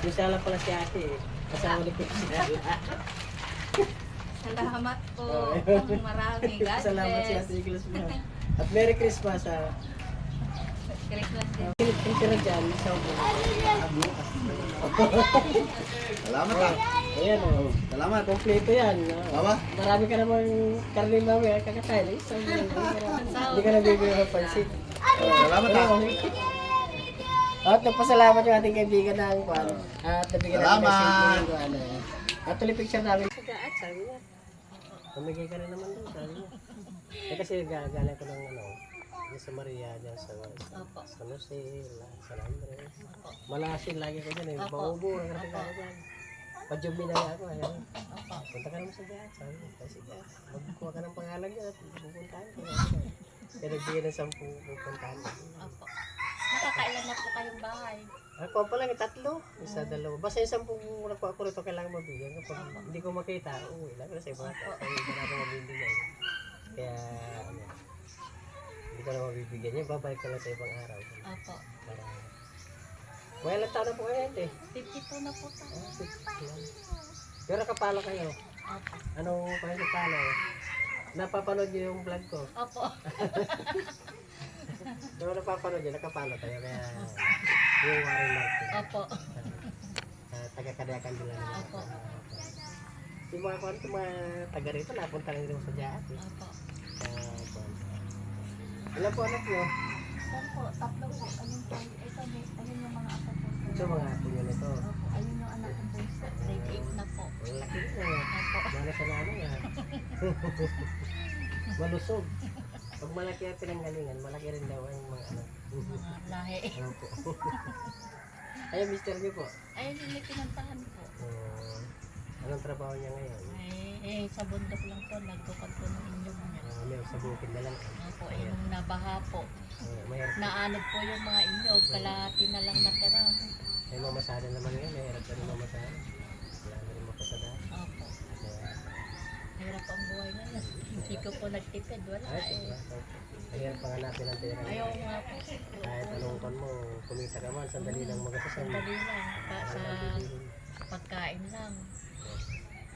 Special pala si ate eh. Kasama ni Pixel. Salamat po. Marami. God bless. Salamat si ate Nicholas mo. At Merry Christmas ha. Christmas din. Yung tira dyan, sa Salamat ah. Ayan o. Salamat. Kompleto yan. Baba. Marami ka namang karne mamaya kakakain. Hindi ka nabibigyan ng pansit. Salamat ah. At nagpasalamat yung ating kaibigan ng kwan. At nabigyan natin ng Salamat. simple yung ano. At tuloy picture namin. At sabi niya. Pamigay ka na naman doon, sabi niya. Eh kasi galing ko ng ano, sa Maria, dyan sa San Jose, San Andres. Malasin lagi ko dyan eh. Maubo, nagkakita ko dyan. Pa-job na ako. Punta ka naman sa dyan. Sabi niya, kasi dyan. Magkuha ka ng pangalan dyan at pupuntahan ko. Kaya nagbigay ng 10 pupuntahan. Opo. Nakakailan na po kayong bahay? Ako pa lang, 3. Isa, 2. Basta yung 10 nakuha ko rito, kailangan mabigyan. Kapag hindi ko makita, uwi lang. Kasi iba ito. Kaya hindi na ako mabibigyan. Kaya, ano, hindi ko na mabibigyan niya. Babalik ka lang sa ibang araw. Opo. Para, may ilang taon na po kayo ito eh. 52 na po tayo. 50 Pero kapalo kayo. Opo. Anong kayo kapalo? Napapanood niyo yung vlog ko. Opo. Pero napapanood niyo, nakapalo tayo. Kaya, yung Warren Martin. Opo. Taga-Kadayakan din lang. Opo. Yung mga kwan, yung mga taga rito, napunta lang din sa Jaat. Opo. Ilan po anak nyo? Saan po? 3 po. Ayun yung mga apo po. Ito mga apo nyo nito. Opo. Ayun yung anak ko po. Grade 8 na po. Ang laki na. Opo. Mana sa nanay ha. Malusog. Pag malaki ang pinanggalingan, malaki rin daw ang mga anak. Mga lahi. Opo. Ayun, mister nyo po. Ayun yung may pinantahan po. Anong trabaho niya ngayon? Sa bundok lang po. Nagtukad po ng inyong niya. May sa bukid na lang. Opo. Yung nabaha po. Mayroon. Naanod po yung mga inyog. Kalahati na lang natira. May mamasada naman ngayon. May hirap ka rin mamasada. Wala na rin mapasada. Opo. Hirap ang buhay ngayon. Hindi ko po nagtipid. Wala eh. Mahirap panganapin ang pera. Ayaw nga po. Kahit anong kon mo, kumita ka man, sandali lang magasasan. Sandali lang. Sa pagkain lang.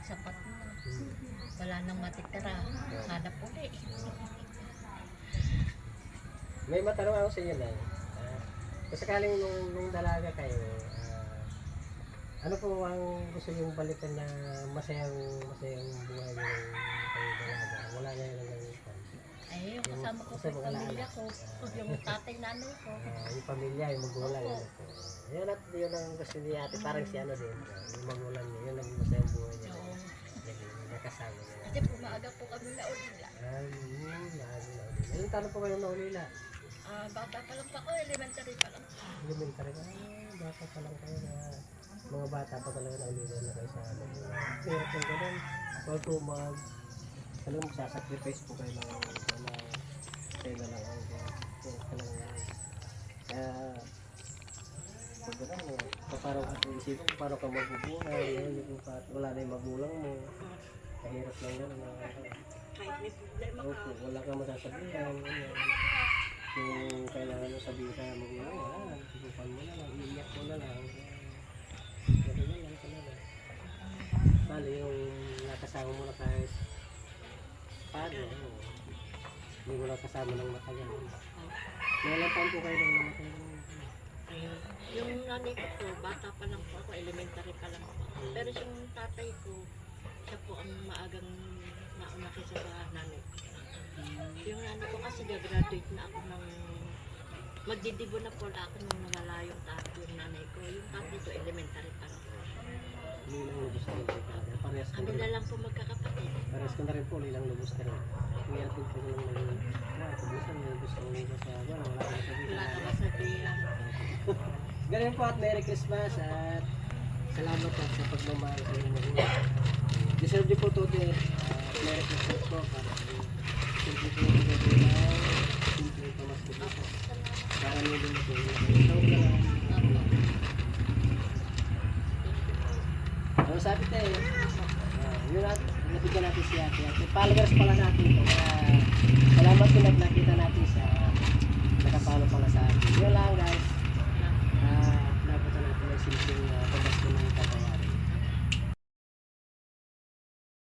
Sapat na. Wala nang matitira. Hanap uli. May matanong ako sa inyo lang. Kung sakaling nung dalaga kayo, ano po ang gusto yung balikan na masayang buhay yung kayo dalaga? Wala na yung nangyayari. Ay, yung kasama ko sa pamilya ko. Yung tatay nanay ko. Yung pamilya, yung magulang. Yun at yun ang gusto niya ate. Parang si ano din. Yung magulang niya, yun ang masayang buhay niya. Nakasama niya. Kasi pumaga po kami na ulila. Ilang taon po kayo na ulila? Bata pa lang pa ko, elementary pa lang. Elementary ka? Bata pa lang kayo na mga bata pa talaga na ulila na kayo sa amin. Pero kung ganun, huwag po talagang magsasacrifice po kayo ng kayo na lang ang kaya pag gano'n, parang isipin paano ka magbubuhay, wala na yung magulang mo, kahirap lang yan wala kang masasabihan, kung kailangan mo sabihin sa magulang, wala lang, subukan mo na lang, iiyak mo na lang, gano'n na lang talaga. Bali yung nakasama mo na kahit paano, hindi mo lang kasama ng matagal. May ilang taon po kayo nang namatay? Yung nanay ko po, bata pa lang po ako, elementary pa lang po. Pero yung tatay ko, siya po ang maagang nauna kaysa sa nanay ko. Yung nanay ko kasi gagraduate na ako ng magdidibo na po ako nung nawala yung tatay, yung nanay ko. Yung tatay ko, elementary pa lang po. Hindi lang lubos ka rin po. Parehas ko Kami na lang po magkakapatid. Parehas ko na rin po, ilang lubos ka rin. Kaya po po lang pabusan yung gusto ko nito sa wala ka masabihin. Wala ka masabihan. Ganun po at Merry Christmas at salamat po sa pagmamahal sa inyong magulang. Deserve niyo po ito din. Merry Christmas po para simple po yung magulang. Simple po mas po. Para nyo din po yung magulang. Ano sabi tayo? Yun natin, nabigyan natin si ate. Followers pala natin ito. Kaya salamat din at nakita natin sa nakapalo pala sa atin. Yun lang guys. Napunta natin ng simpleng